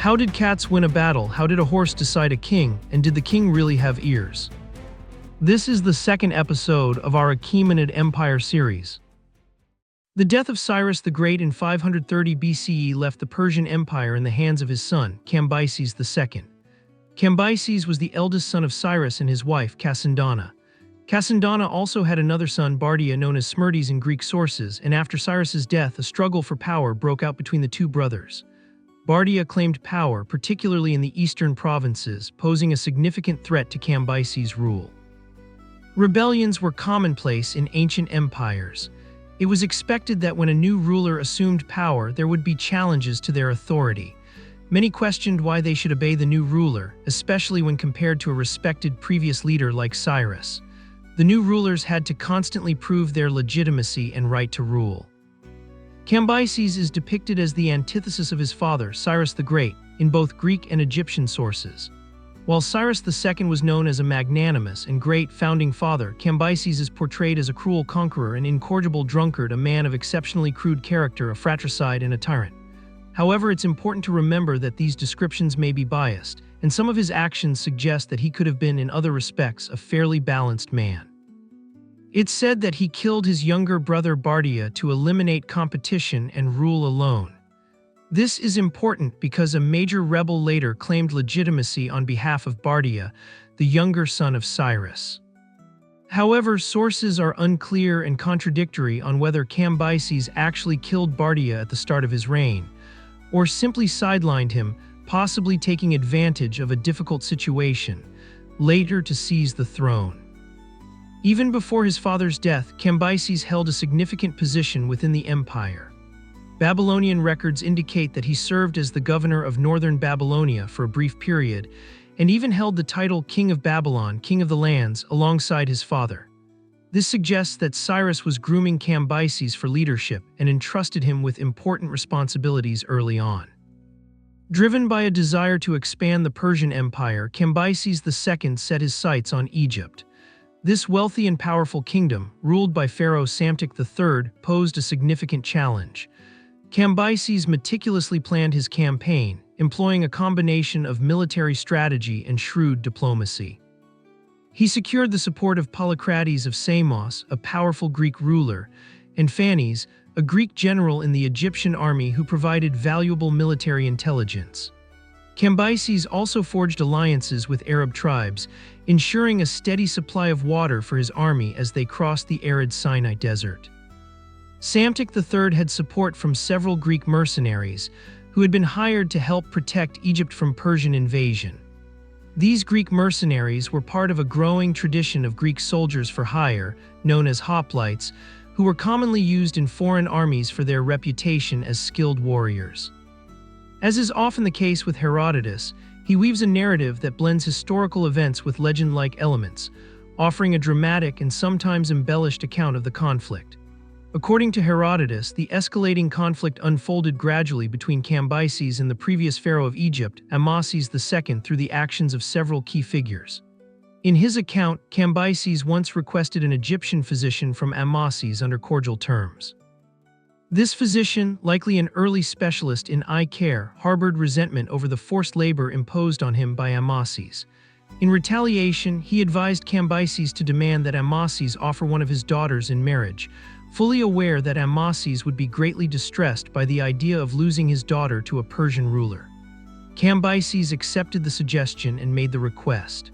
How did cats win a battle? How did a horse decide a king? And did the king really have ears? This is the second episode of our Achaemenid Empire series. The death of Cyrus the Great in 530 BCE left the Persian Empire in the hands of his son, Cambyses II. Cambyses was the eldest son of Cyrus and his wife, Cassandana. Cassandana also had another son, Bardia, known as Smerdis in Greek sources, and after Cyrus's death, a struggle for power broke out between the two brothers. Bardia claimed power, particularly in the eastern provinces, posing a significant threat to Cambyses' rule. Rebellions were commonplace in ancient empires. It was expected that when a new ruler assumed power, there would be challenges to their authority. Many questioned why they should obey the new ruler, especially when compared to a respected previous leader like Cyrus. The new rulers had to constantly prove their legitimacy and right to rule. Cambyses is depicted as the antithesis of his father, Cyrus the Great, in both Greek and Egyptian sources. While Cyrus II was known as a magnanimous and great founding father, Cambyses is portrayed as a cruel conqueror, an incorrigible drunkard, a man of exceptionally crude character, a fratricide, and a tyrant. However, it's important to remember that these descriptions may be biased, and some of his actions suggest that he could have been, in other respects, a fairly balanced man. It's said that he killed his younger brother Bardia to eliminate competition and rule alone. This is important because a major rebel later claimed legitimacy on behalf of Bardia, the younger son of Cyrus. However, sources are unclear and contradictory on whether Cambyses actually killed Bardia at the start of his reign, or simply sidelined him, possibly taking advantage of a difficult situation, later to seize the throne. Even before his father's death, Cambyses held a significant position within the empire. Babylonian records indicate that he served as the governor of northern Babylonia for a brief period, and even held the title King of Babylon, King of the Lands, alongside his father. This suggests that Cyrus was grooming Cambyses for leadership and entrusted him with important responsibilities early on. Driven by a desire to expand the Persian Empire, Cambyses II set his sights on Egypt. This wealthy and powerful kingdom, ruled by Pharaoh Psamtik III, posed a significant challenge. Cambyses meticulously planned his campaign, employing a combination of military strategy and shrewd diplomacy. He secured the support of Polycratees of Samos, a powerful Greek ruler, and Phanees, a Greek general in the Egyptian army who provided valuable military intelligence. Cambyses also forged alliances with Arab tribes, ensuring a steady supply of water for his army as they crossed the arid Sinai Desert. Psamtik III had support from several Greek mercenaries, who had been hired to help protect Egypt from Persian invasion. These Greek mercenaries were part of a growing tradition of Greek soldiers for hire, known as hoplites, who were commonly used in foreign armies for their reputation as skilled warriors. As is often the case with Herodotus, he weaves a narrative that blends historical events with legend-like elements, offering a dramatic and sometimes embellished account of the conflict. According to Herodotus, the escalating conflict unfolded gradually between Cambyses and the previous pharaoh of Egypt, Amasis II, through the actions of several key figures. In his account, Cambyses once requested an Egyptian physician from Amasis under cordial terms. This physician, likely an early specialist in eye care, harbored resentment over the forced labor imposed on him by Amasis. In retaliation, he advised Cambyses to demand that Amasis offer one of his daughters in marriage, fully aware that Amasis would be greatly distressed by the idea of losing his daughter to a Persian ruler. Cambyses accepted the suggestion and made the request.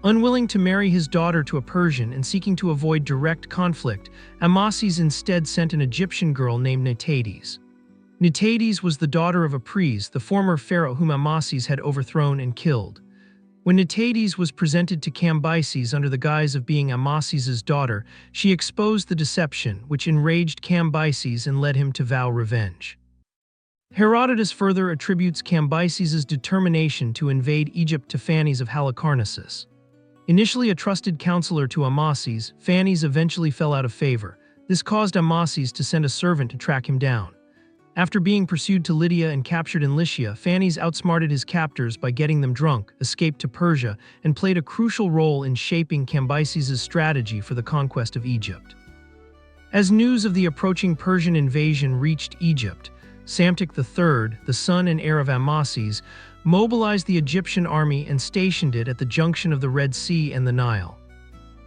Unwilling to marry his daughter to a Persian and seeking to avoid direct conflict, Amasis instead sent an Egyptian girl named Nitades. Nitades was the daughter of Apries, the former pharaoh whom Amasis had overthrown and killed. When Nitades was presented to Cambyses under the guise of being Amasis's daughter, she exposed the deception, which enraged Cambyses and led him to vow revenge. Herodotus further attributes Cambyses's determination to invade Egypt to Phanees of Halicarnassus. Initially a trusted counselor to Amasis, Phanees eventually fell out of favor. This caused Amasis to send a servant to track him down. After being pursued to Lydia and captured in Lycia, Phanees outsmarted his captors by getting them drunk, escaped to Persia, and played a crucial role in shaping Cambyses' strategy for the conquest of Egypt. As news of the approaching Persian invasion reached Egypt, Psamtik III, the son and heir of Cambyses, mobilized the Egyptian army and stationed it at the junction of the Red Sea and the Nile.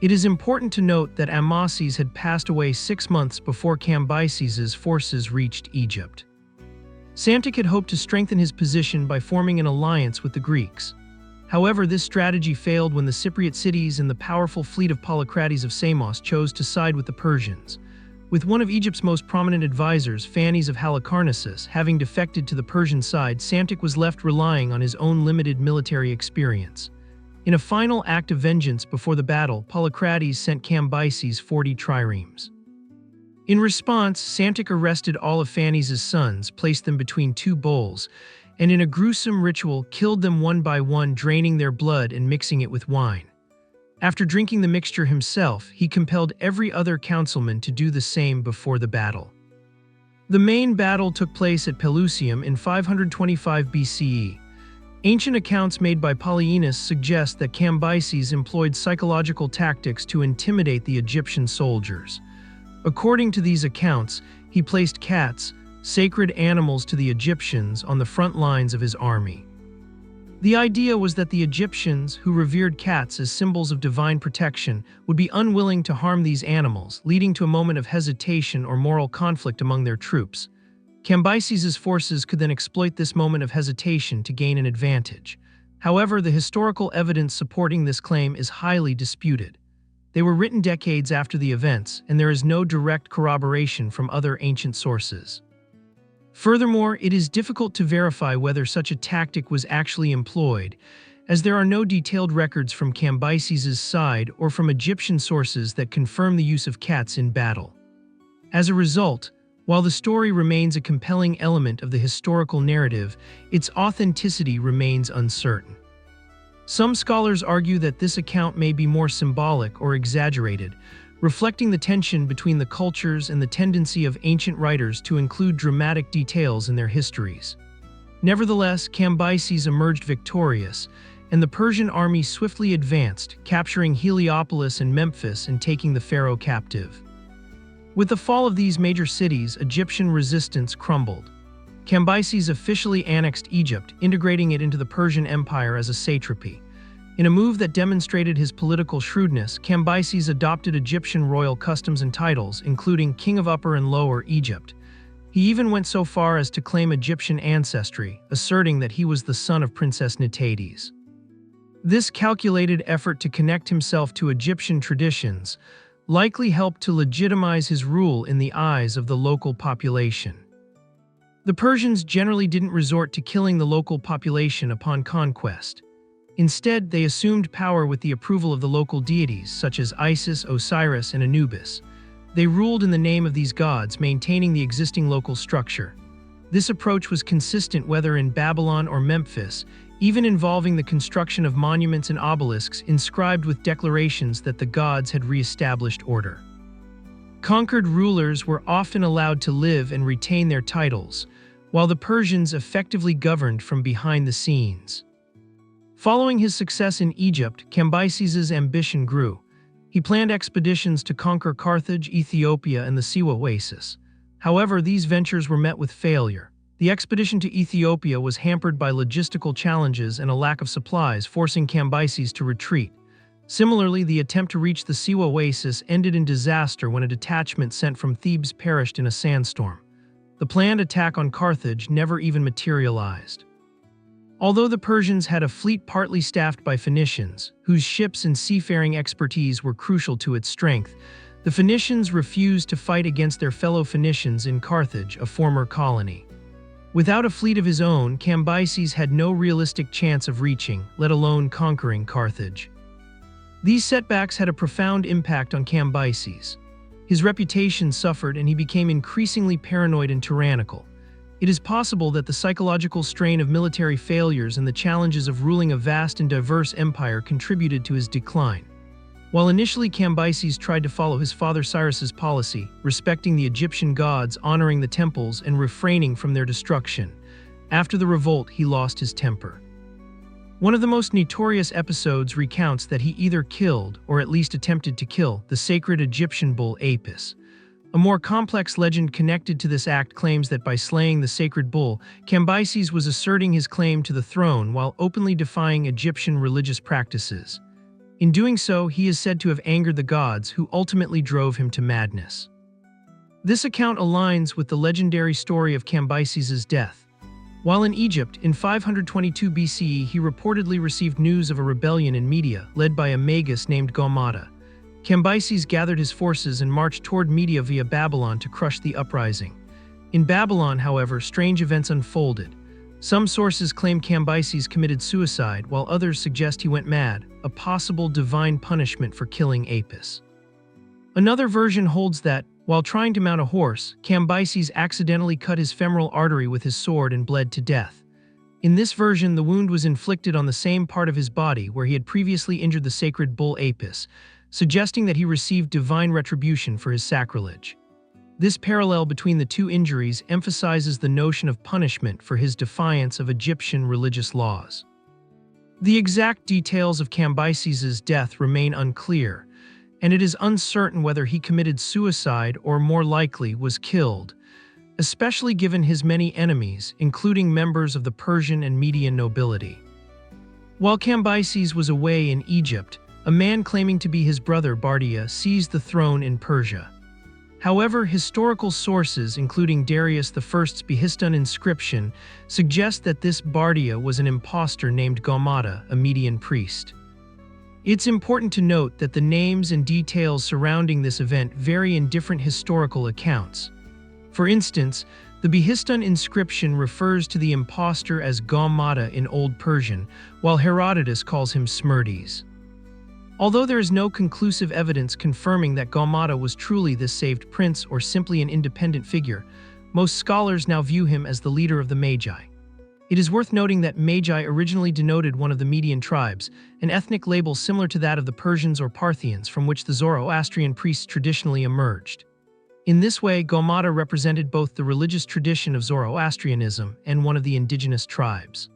It is important to note that Cambyses had passed away 6 months before Cambyses's forces reached Egypt. Psamtik had hoped to strengthen his position by forming an alliance with the Greeks. However, this strategy failed when the Cypriot cities and the powerful fleet of Polycratees of Samos chose to side with the Persians. With one of Egypt's most prominent advisors, Phanees of Halicarnassus, having defected to the Persian side, Psamtik was left relying on his own limited military experience. In a final act of vengeance before the battle, Polycrates sent Cambyses 40 triremes. In response, Psamtik arrested all of Phanees' sons, placed them between 2 bowls, and in a gruesome ritual killed them one by one, draining their blood and mixing it with wine. After drinking the mixture himself, he compelled every other councilman to do the same before the battle. The main battle took place at Pelusium in 525 BCE. Ancient accounts made by Polycrates suggest that Cambyses employed psychological tactics to intimidate the Egyptian soldiers. According to these accounts, he placed cats, sacred animals to the Egyptians, on the front lines of his army. The idea was that the Egyptians, who revered cats as symbols of divine protection, would be unwilling to harm these animals, leading to a moment of hesitation or moral conflict among their troops. Cambyses's forces could then exploit this moment of hesitation to gain an advantage. However, the historical evidence supporting this claim is highly disputed. They were written decades after the events, and there is no direct corroboration from other ancient sources. Furthermore, it is difficult to verify whether such a tactic was actually employed, as there are no detailed records from Cambyses's side or from Egyptian sources that confirm the use of cats in battle. As a result, while the story remains a compelling element of the historical narrative, its authenticity remains uncertain. Some scholars argue that this account may be more symbolic or exaggerated, reflecting the tension between the cultures and the tendency of ancient writers to include dramatic details in their histories. Nevertheless, Cambyses emerged victorious, and the Persian army swiftly advanced, capturing Heliopolis and Memphis and taking the pharaoh captive. With the fall of these major cities, Egyptian resistance crumbled. Cambyses officially annexed Egypt, integrating it into the Persian Empire as a satrapy. In a move that demonstrated his political shrewdness, Cambyses adopted Egyptian royal customs and titles, including King of Upper and Lower Egypt. He even went so far as to claim Egyptian ancestry, asserting that he was the son of Princess Nitades. This calculated effort to connect himself to Egyptian traditions likely helped to legitimize his rule in the eyes of the local population. The Persians generally didn't resort to killing the local population upon conquest. Instead, they assumed power with the approval of the local deities, such as Isis, Osiris, and Anubis. They ruled in the name of these gods, maintaining the existing local structure. This approach was consistent whether in Babylon or Memphis, even involving the construction of monuments and obelisks inscribed with declarations that the gods had re-established order. Conquered rulers were often allowed to live and retain their titles, while the Persians effectively governed from behind the scenes. Following his success in Egypt, Cambyses's ambition grew. He planned expeditions to conquer Carthage, Ethiopia, and the Siwa Oasis. However, these ventures were met with failure. The expedition to Ethiopia was hampered by logistical challenges and a lack of supplies, forcing Cambyses to retreat. Similarly, the attempt to reach the Siwa Oasis ended in disaster when a detachment sent from Thebes perished in a sandstorm. The planned attack on Carthage never even materialized. Although the Persians had a fleet partly staffed by Phoenicians, whose ships and seafaring expertise were crucial to its strength, the Phoenicians refused to fight against their fellow Phoenicians in Carthage, a former colony. Without a fleet of his own, Cambyses had no realistic chance of reaching, let alone conquering, Carthage. These setbacks had a profound impact on Cambyses. His reputation suffered and he became increasingly paranoid and tyrannical. It is possible that the psychological strain of military failures and the challenges of ruling a vast and diverse empire contributed to his decline. While initially Cambyses tried to follow his father Cyrus's policy, respecting the Egyptian gods, honoring the temples, and refraining from their destruction, after the revolt he lost his temper. One of the most notorious episodes recounts that he either killed, or at least attempted to kill, the sacred Egyptian bull Apis. A more complex legend connected to this act claims that by slaying the sacred bull, Cambyses was asserting his claim to the throne while openly defying Egyptian religious practices. In doing so, he is said to have angered the gods, who ultimately drove him to madness. This account aligns with the legendary story of Cambyses' death. While in Egypt, in 522 BCE, he reportedly received news of a rebellion in Media, led by a magus named Gaumata. Cambyses gathered his forces and marched toward Media via Babylon to crush the uprising. In Babylon, however, strange events unfolded. Some sources claim Cambyses committed suicide, while others suggest he went mad, a possible divine punishment for killing Apis. Another version holds that, while trying to mount a horse, Cambyses accidentally cut his femoral artery with his sword and bled to death. In this version, the wound was inflicted on the same part of his body where he had previously injured the sacred bull Apis, suggesting that he received divine retribution for his sacrilege. This parallel between the two injuries emphasizes the notion of punishment for his defiance of Egyptian religious laws. The exact details of Cambyses' death remain unclear, and it is uncertain whether he committed suicide or, more likely, was killed, especially given his many enemies, including members of the Persian and Median nobility. While Cambyses was away in Egypt, a man claiming to be his brother Bardia seized the throne in Persia. However, historical sources, including Darius I's Behistun inscription, suggest that this Bardia was an impostor named Gaumata, a Median priest. It's important to note that the names and details surrounding this event vary in different historical accounts. For instance, the Behistun inscription refers to the impostor as Gaumata in Old Persian, while Herodotus calls him Smerdis. Although there is no conclusive evidence confirming that Gaumata was truly this saved prince or simply an independent figure, most scholars now view him as the leader of the Magi. It is worth noting that Magi originally denoted one of the Median tribes, an ethnic label similar to that of the Persians or Parthians from which the Zoroastrian priests traditionally emerged. In this way, Gaumata represented both the religious tradition of Zoroastrianism and one of the indigenous tribes.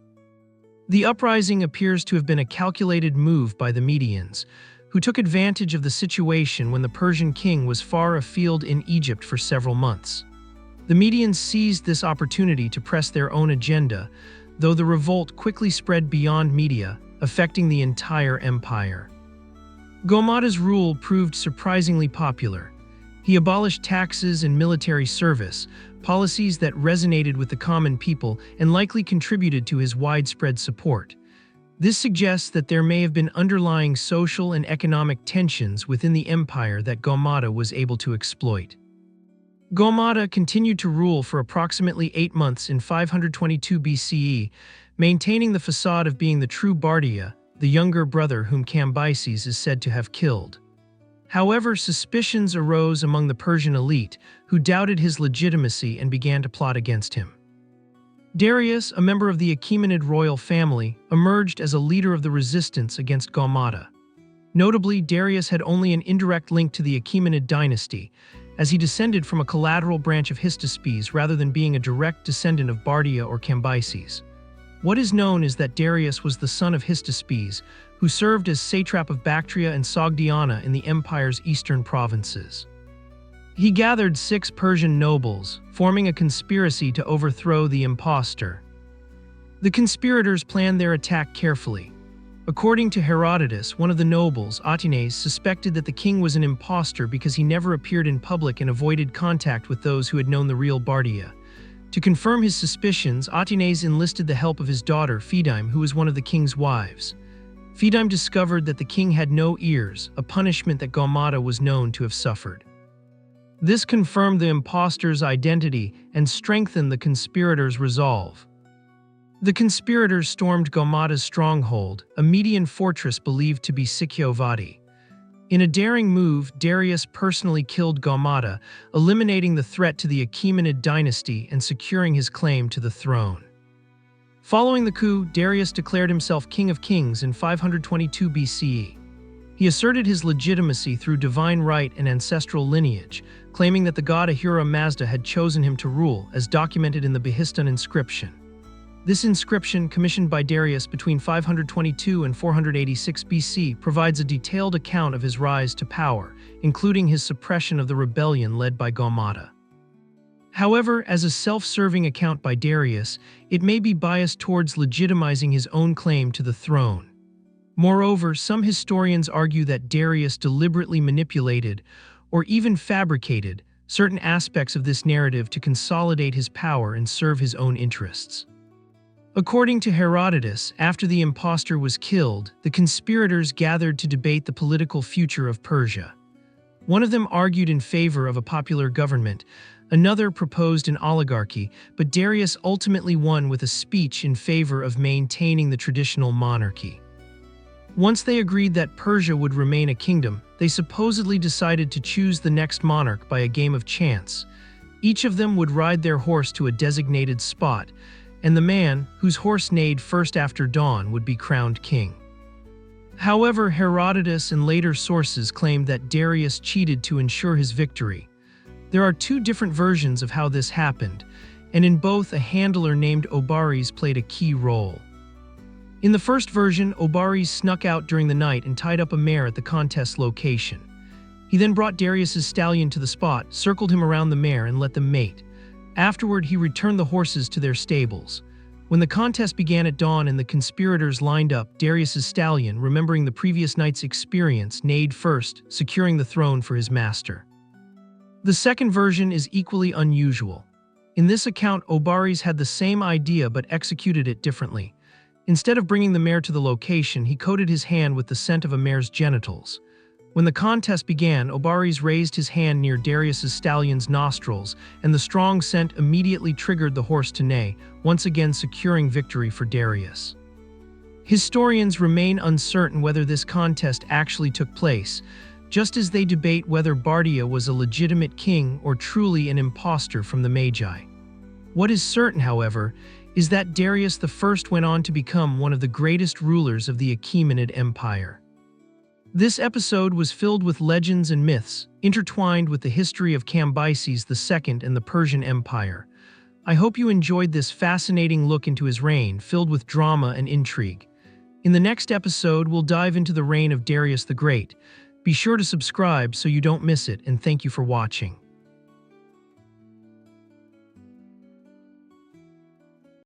The uprising appears to have been a calculated move by the Medians, who took advantage of the situation when the Persian king was far afield in Egypt for several months. The Medians seized this opportunity to press their own agenda, though the revolt quickly spread beyond Media, affecting the entire empire. Gaumata's rule proved surprisingly popular. He abolished taxes and military service, policies that resonated with the common people and likely contributed to his widespread support. This suggests that there may have been underlying social and economic tensions within the empire that Gaumata was able to exploit. Gaumata continued to rule for approximately 8 months in 522 BCE, maintaining the facade of being the true Bardia, the younger brother whom Cambyses is said to have killed. However, suspicions arose among the Persian elite, who doubted his legitimacy and began to plot against him. Darius, a member of the Achaemenid royal family, emerged as a leader of the resistance against Gaumata. Notably, Darius had only an indirect link to the Achaemenid dynasty, as he descended from a collateral branch of Hystaspes rather than being a direct descendant of Bardia or Cambyses. What is known is that Darius was the son of Hystaspes, who served as satrap of Bactria and Sogdiana in the empire's eastern provinces. He gathered 6 Persian nobles, forming a conspiracy to overthrow the impostor. The conspirators planned their attack carefully. According to Herodotus, one of the nobles, Achaemenid, suspected that the king was an impostor because he never appeared in public and avoided contact with those who had known the real Bardia. To confirm his suspicions, Achaemenid enlisted the help of his daughter, Phanees, who was one of the king's wives. Phanees discovered that the king had no ears, a punishment that Gaumata was known to have suffered. This confirmed the impostor's identity and strengthened the conspirators' resolve. The conspirators stormed Gaumata's stronghold, a Median fortress believed to be Sikyovati. In a daring move, Darius personally killed Gaumata, eliminating the threat to the Achaemenid dynasty and securing his claim to the throne. Following the coup, Darius declared himself King of Kings in 522 BCE. He asserted his legitimacy through divine right and ancestral lineage, claiming that the god Ahura Mazda had chosen him to rule, as documented in the Behistun inscription. This inscription, commissioned by Darius between 522 and 486 BC, provides a detailed account of his rise to power, including his suppression of the rebellion led by Gaumata. However, as a self-serving account by Darius, it may be biased towards legitimizing his own claim to the throne. Moreover, some historians argue that Darius deliberately manipulated, or even fabricated, certain aspects of this narrative to consolidate his power and serve his own interests. According to Herodotus, after the impostor was killed, the conspirators gathered to debate the political future of Persia. One of them argued in favor of a popular government, another proposed an oligarchy, but Darius ultimately won with a speech in favor of maintaining the traditional monarchy. Once they agreed that Persia would remain a kingdom, they supposedly decided to choose the next monarch by a game of chance. Each of them would ride their horse to a designated spot, and the man, whose horse neighed first after dawn, would be crowned king. However, Herodotus and later sources claimed that Darius cheated to ensure his victory. There are two different versions of how this happened, and in both a handler named Obares played a key role. In the first version, Obares snuck out during the night and tied up a mare at the contest location. He then brought Darius's stallion to the spot, circled him around the mare, and let them mate. Afterward, he returned the horses to their stables. When the contest began at dawn and the conspirators lined up, Darius's stallion, remembering the previous night's experience, neighed first, securing the throne for his master. The second version is equally unusual. In this account, Obares had the same idea but executed it differently. Instead of bringing the mare to the location, he coated his hand with the scent of a mare's genitals. When the contest began, Obares raised his hand near Darius's stallion's nostrils, and the strong scent immediately triggered the horse to neigh, once again securing victory for Darius. Historians remain uncertain whether this contest actually took place, just as they debate whether Bardia was a legitimate king or truly an impostor from the Magi. What is certain, however, is that Darius I went on to become one of the greatest rulers of the Achaemenid Empire. This episode was filled with legends and myths, intertwined with the history of Cambyses II and the Persian Empire. I hope you enjoyed this fascinating look into his reign, filled with drama and intrigue. In the next episode, we'll dive into the reign of Darius the Great. Be sure to subscribe so you don't miss it, and thank you for watching.